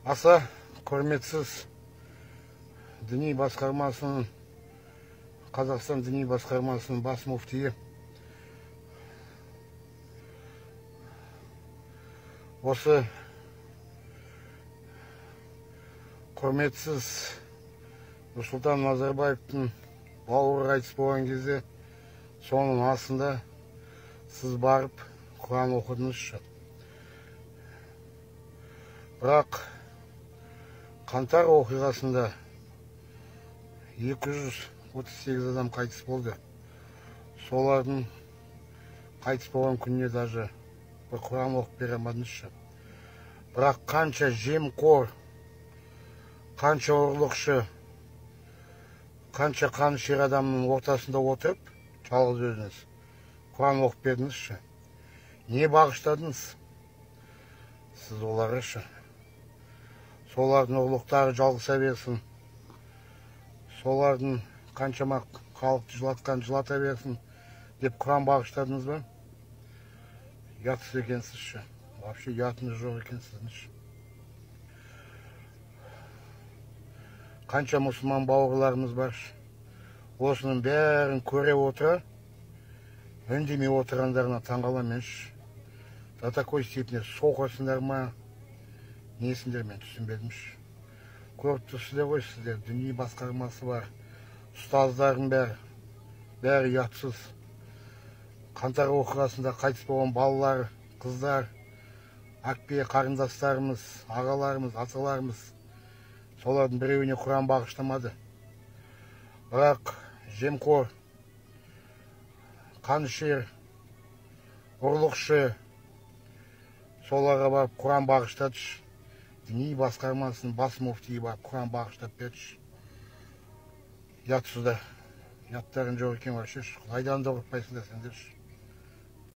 Аса құрметсіз діни басқармасының, Қазақстан діни басқармасының бас муфтиі, осы құрметсіз Нұрсұлтан Назарбаевтың бауыры қайтыс болған кезде соның астында сіз барып Құран оқыдыңызшы. Бірақ қаңтар оқиғасында 238 адам қайтыс болды. Солардың қайтыс болған күніне даже бір Құран оқып бере алмадыңызшы. Бірақ қанша жемқор, қанша ұрлықшы, қанша қанішер адамның ортасында отырып, жалғыз өзіңіз Құран оқып бердіңізші. Не бағыштадыңыз сіз оларышы? Солардың ұрлықтары жалғыса берсін. Солардың қаншама халықты жылатқан жылата берсін деп Құран бағыштадыңыз ба? Ұятсыз екенсізші. Вообще ұятыңыз жоқ екенсізші. Қанша мұсылман бауырларымыз бар. Осының бәрін көре отыра, үндемей отырғандарына таңғаламенші. До такой степени соқырсыңдар ма, несіңдер, мен түсінбедімші. Көріп тұрсыздар ғой сіздер, діни басқармасы бар, ұстаздардың бәрі ұятсыз. Қаңтар оқиғасында қайтыс болған балалар, қыздар, әпке қарындастарымыз, ағаларымыз, аталарымыз, солардың біреуіне Құран бағыштамады. Бірақ жемқор, қанішер, ұрлықшы, соларға барып Құран бағыштадыш. Діни басқармасының бас муфтиі барып Құран бағыштап бердіш. Ұятсыздар, ұяттарың жоқ екен вообще. Қайдан да ұрықпайсыңдар сендерші.